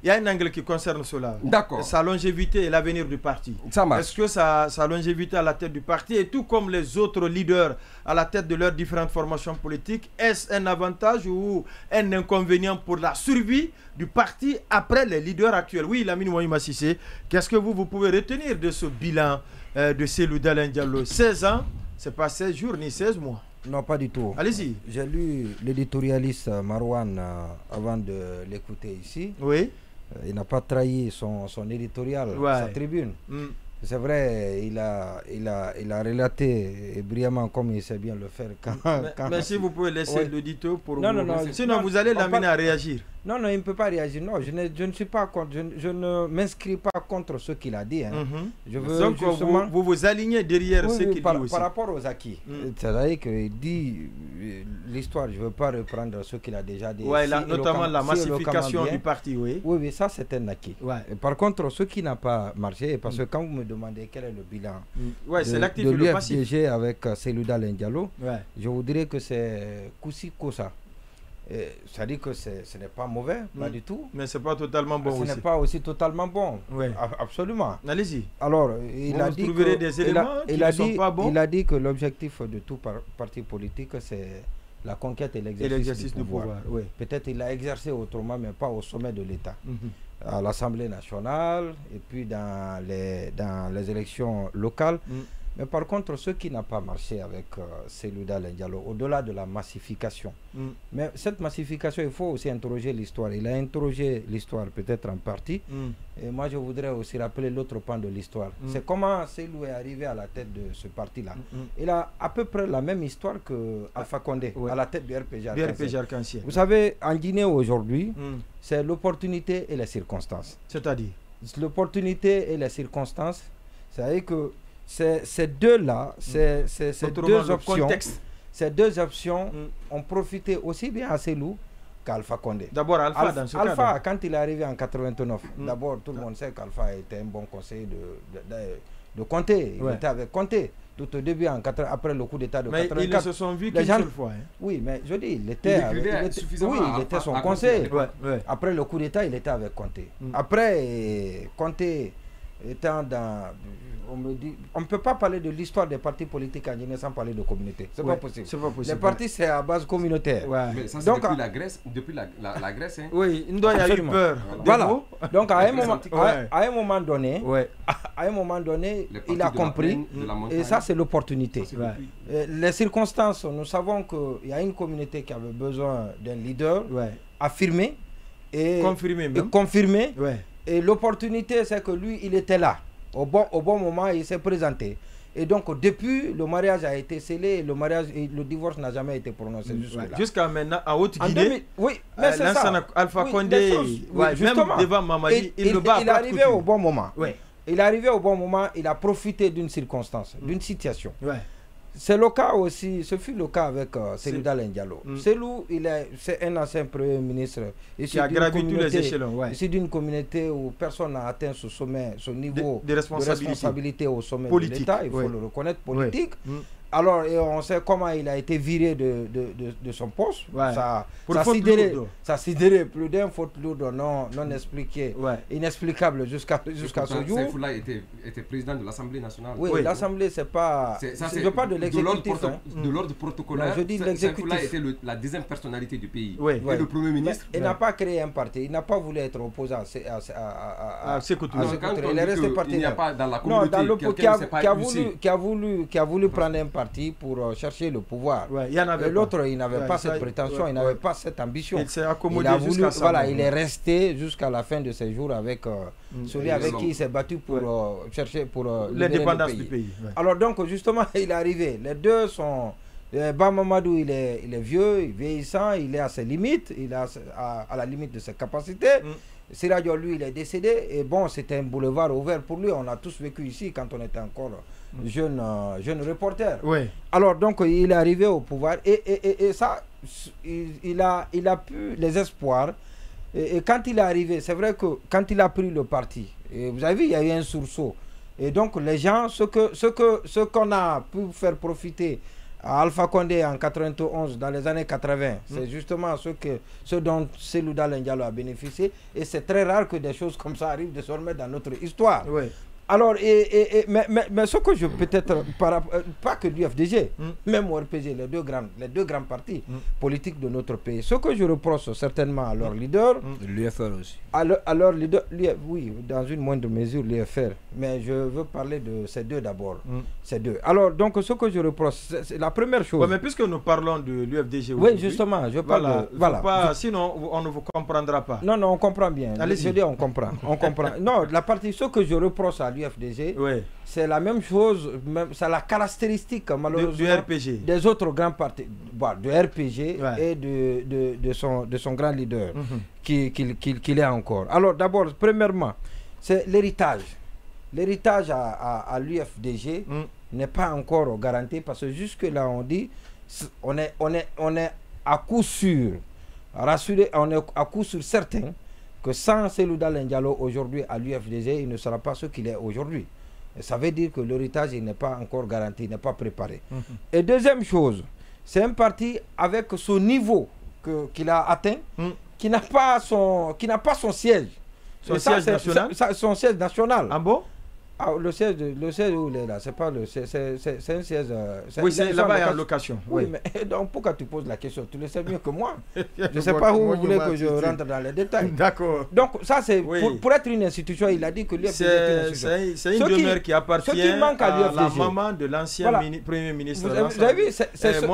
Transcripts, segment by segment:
il y a un angle qui concerne cela. D'accord. Sa longévité et l'avenir du parti. Ça marche. Est-ce que sa longévité à la tête du parti, et tout comme les autres leaders à la tête de leurs différentes formations politiques, est-ce un avantage ou un inconvénient pour la survie du parti après les leaders actuels? Oui, Lamine Ouahima Cissé, qu'est-ce que vous pouvez retenir de ce bilan de Cellou Dalein Diallo? 16 ans, c'est pas 16 jours ni 16 mois. Non, pas du tout. Allez-y. J'ai lu l'éditorialiste Marouane avant de l'écouter ici. Oui. Il n'a pas trahi son éditorial, sa tribune. C'est vrai, il a relaté brillamment comme il sait bien le faire. Mais si vous pouvez laisser l'édito pour non, sinon vous allez l'amener à réagir. Non, il ne peut pas réagir. Non, je ne suis pas contre, je ne m'inscris pas contre ce qu'il a dit. Hein. Je veux donc justement... vous alignez derrière ce qu'il dit aussi. Par rapport aux acquis. C'est-à-dire qu'il dit l'histoire, je ne veux pas reprendre ce qu'il a déjà dit. Ouais, notamment la massification du parti, oui. Oui, ça c'est un acquis. Ouais. Par contre, ce qui n'a pas marché, parce que quand vous me demandez quel est le bilan c'est l'actif de et le passif l'UFDG avec Cellou Dalein Diallo, je vous dirais que c'est Koussi Kossa. Ça dit que ce n'est pas mauvais, pas du tout. Mais ce n'est pas totalement bon aussi. Ce n'est pas aussi totalement bon. Absolument. Allez-y. Alors, il a dit que, des éléments qui ne sont pas bons. Il a dit que l'objectif de tout parti politique, c'est la conquête et l'exercice du pouvoir. Peut-être il l'a exercé autrement, mais pas au sommet de l'État. À l'Assemblée nationale et puis dans les élections locales. Mais par contre, ce qui n'a pas marché avec Cellou Dalein Diallo, au-delà de la massification, mais cette massification, il faut aussi interroger l'histoire. Il a interrogé l'histoire peut-être en partie. Et moi, je voudrais aussi rappeler l'autre pan de l'histoire. C'est comment Cellou est arrivé à la tête de ce parti-là. Il a à peu près la même histoire que Alpha Condé, à la tête du RPG Arc-en-Ciel. Vous savez, en Guinée aujourd'hui, c'est l'opportunité et les circonstances. C'est-à-dire l'opportunité et les circonstances, c'est-à-dire que ces deux-là, ces deux options ont profité aussi bien à Cellou qu'Alpha Condé. D'abord Alpha dans ce Alpha, quand il est arrivé en 89, d'abord tout le monde sait qu'Alpha était un bon conseiller de Conté. Il était avec Conté tout au début, après le coup d'État de 84. Mais ils ne se sont vus qu'une seule fois. Oui, mais je dis, il était son conseiller. Après le coup d'État, il était avec Conté. Après, Conté étant dans... On ne peut pas parler de l'histoire des partis politiques en Guinée sans parler de communauté. C'est pas possible. Les partis, c'est à base communautaire. Mais ça, c'est depuis la Grèce. Depuis la Grèce hein. Oui, il doit y avoir eu peur. Voilà. Donc, à un moment donné, il a compris. Et ça, c'est l'opportunité. Les circonstances, nous savons qu'il y a une communauté qui avait besoin d'un leader affirmé et confirmé. Et l'opportunité, c'est que lui, il était là. Au bon moment, il s'est présenté. Et donc, depuis, le mariage a été scellé, le divorce n'a jamais été prononcé jusque-là. Jusqu'à maintenant, à Haute-Guinée, oui, mais c'est ça. Alpha Condé, même devant Mamadi, il le bat. Il est arrivé au bon moment. Il est arrivé au bon moment, il a profité d'une circonstance, d'une situation. C'est le cas aussi, ce fut le cas avec Cellou Dalein Diallo. Cellou, c'est un ancien premier ministre qui a gravi tous les échelons. Ici d'une communauté où personne n'a atteint ce niveau de responsabilité au sommet politique, de l'État, il faut le reconnaître, politique. Alors, on sait comment il a été viré de son poste. Ça a sidéré plus d'un, faute lourde non expliquée, inexplicable jusqu'à ce jour. Saifoula était président de l'Assemblée nationale. Oui, l'Assemblée, c'est pas... Je parle de l'exécutif. De l'ordre protocolaire, je dis l'exécutif. était la deuxième personnalité du pays. Et le Premier ministre... Il n'a pas créé un parti. Il n'a pas voulu être opposant à Sékou Touré. Il est resté parti. Il n'y a pas dans la communauté qui a voulu prendre un parti pour chercher le pouvoir. Et l'autre, il n'avait pas cette prétention, il n'avait pas cette ambition. Il s'est accommodé jusqu'à ça. Voilà, il est resté jusqu'à la fin de ses jours avec celui avec qui il s'est battu pour chercher pour l'indépendance du pays. Alors donc, justement, il est arrivé. Les deux sont... Bamamadou, il est vieux, il est vieillissant, il est à ses limites, il est à la limite de ses capacités. Siradio, lui, il est décédé. Et bon, c'était un boulevard ouvert pour lui. On a tous vécu ici quand on était encore jeune reporter. Alors, donc, il est arrivé au pouvoir. Et ça, il a pu les espoirs. Et quand il est arrivé, c'est vrai que quand il a pris le parti, et vous avez vu, il y a eu un sursaut. Et donc, les gens, ce qu'on a pu faire profiter Alpha Condé en 91, dans les années 80. C'est justement ce dont Cellou Dalein Diallo a bénéficié. Et c'est très rare que des choses comme ça arrivent désormais dans notre histoire. Oui. Alors, mais ce que je peut-être, pas que l'UFDG, même au RPG, les deux grands partis politiques de notre pays, ce que je reproche certainement à leur leader, l'UFR aussi. À leur leader, oui, dans une moindre mesure, l'UFR, mais je veux parler de ces deux d'abord. Ces deux. Alors, donc, ce que je reproche, c'est la première chose. Ouais, mais puisque nous parlons de l'UFDG, oui, justement, je parle sinon, on ne vous comprendra pas. Non, on comprend bien. Allez-y. Je dis, on comprend. Non, la partie, ce que je reproche à l'UFDG, c'est la même chose, c'est la caractéristique malheureusement du RPG. Des autres grands partis, de RPG et de son grand leader qu'il est encore. Alors d'abord, premièrement, c'est l'héritage. L'héritage à l'UFDG n'est pas encore garanti parce que jusque-là on dit on est à coup sûr rassuré, on est à coup sûr certain que sans Cellou Dalein Diallo aujourd'hui à l'UFDG, il ne sera pas ce qu'il est aujourd'hui. Ça veut dire que l'héritage n'est pas encore garanti, il n'est pas préparé. Et deuxième chose, c'est un parti avec son niveau qu'il a atteint, qui n'a pas son siège. Son siège national. Son siège national. Ah bon? Le siège où il est là, c'est pas c'est un siège. Oui, c'est là-bas en location. Oui, mais donc pourquoi tu poses la question? Tu le sais mieux que moi. Je ne sais pas où vous voulez que je rentre dans les détails. D'accord. Donc ça c'est pour être une institution, il a dit que l'UFDG est une institution. C'est une demeure qui appartient à la maman de l'ancien premier ministre. Vous avez vu,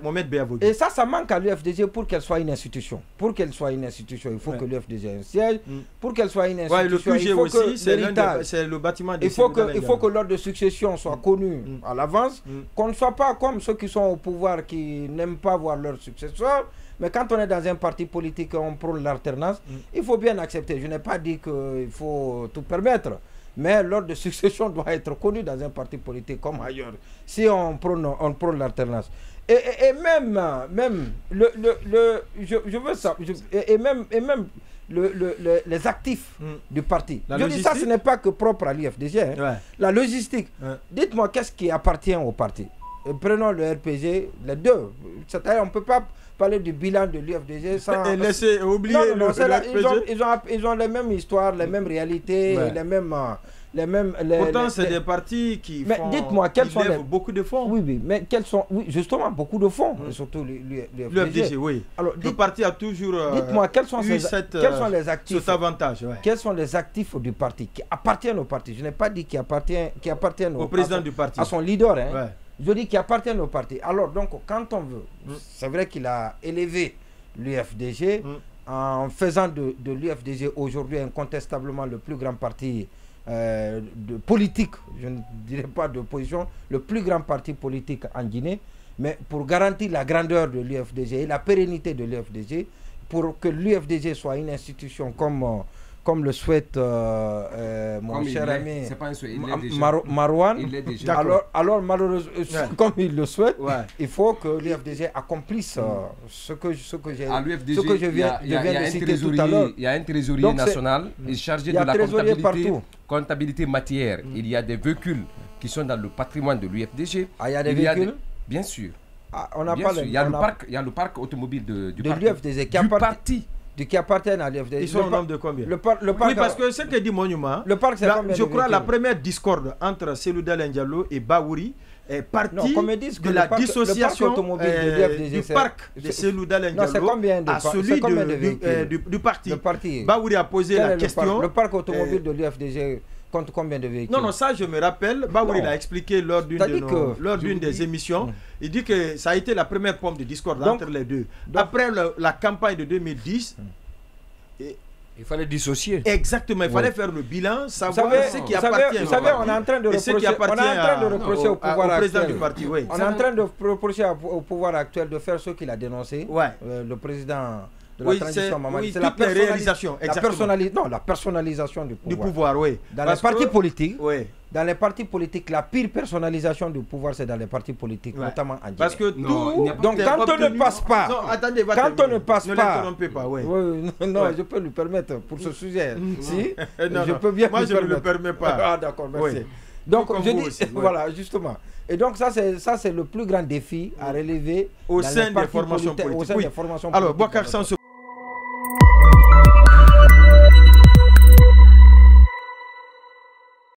Mohamed Béavoudi. Et ça manque à l'UFDG pour qu'elle soit une institution. Pour qu'elle soit une institution, il faut que l'UFDG ait un siège. Pour qu'elle soit une institution, il faut que l'héritage. Le bâtiment il faut que l'ordre de succession soit connu à l'avance, qu'on ne soit pas comme ceux qui sont au pouvoir qui n'aiment pas voir leur successeur. Mais quand on est dans un parti politique et on prône l'alternance, il faut bien accepter. Je n'ai pas dit qu'il faut tout permettre, mais l'ordre de succession doit être connu dans un parti politique comme ailleurs, si on prône l'alternance. Et même je veux ça, et même les actifs du parti. Je dis ça, ce n'est pas que propre à l'UFDG. La logistique. Dites-moi, qu'est-ce qui appartient au parti? Prenons le RPG, les deux. C'est-à-dire, on ne peut pas parler du bilan de l'UFDG sans... Laissez oublier le RPG. Ils ont les mêmes histoires, les mêmes réalités, les mêmes... Pourtant, c'est des partis qui lèvent beaucoup de fonds. Oui, mais quels sont... Oui, justement, beaucoup de fonds, surtout l'UFDG, oui. Alors, le parti a toujours dites-moi, quels sont les actifs, cet avantage. Quels sont les actifs du parti qui appartiennent au parti? Je n'ai pas dit qui appartiennent au président du parti. À son leader. Je dis qui appartiennent au parti. Alors, donc, quand on veut, c'est vrai qu'il a élevé l'UFDG en faisant de l'UFDG aujourd'hui incontestablement le plus grand parti de politique, je ne dirais pas d'opposition, le plus grand parti politique en Guinée, mais pour garantir la grandeur de l'UFDG et la pérennité de l'UFDG, pour que l'UFDG soit une institution comme le souhaite mon cher ami Marouane. Alors malheureusement, comme il le souhaite, il faut que l'UFDG accomplisse ce que je viens de citer tout à l'heure. Il y a un trésorier national chargé de la comptabilité matière. Il y a des véhicules qui sont dans le patrimoine de l'UFDG. Il y a des véhicules? Bien sûr. Il y a le parc automobile de l'UFDG qui appartiennent à l'UFDG. Ils sont au nombre de combien? Oui, parce que ce que dit Monument, je crois la première discorde entre Cellou Dalein Diallo et Bawouri est partie de la dissociation du parc de Cellou Dalein Diallo à celui du parti. Bawouri a posé la question. Le parc automobile de l'UFDG compte combien de véhicules? Non, ça je me rappelle. Bawouri l'a expliqué lors d'une des émissions. Il dit que ça a été la première pomme de discorde entre les deux. Après la campagne de 2010, il fallait dissocier. Exactement, il fallait faire le bilan, savoir ce qui appartient. Vous savez, on est en train de reprocher au pouvoir actuel. On est en train de reprocher au pouvoir actuel de faire ce qu'il a dénoncé. Le président de la transition Mamadi. C'est la réalisation. La personnalisation du pouvoir. Dans les partis politiques. Dans les partis politiques, la pire personnalisation du pouvoir, c'est dans les partis politiques, notamment en Guinée. Parce que donc quand on ne passe pas, ne l'interrompez pas. Non, je peux lui permettre pour ce sujet. Si, je peux bien. Moi, je ne le permets pas. Ah, d'accord, merci. Donc, je dis, voilà, justement. Et donc ça c'est le plus grand défi à relever au sein des formations politiques. Alors, Boubacar Sangso,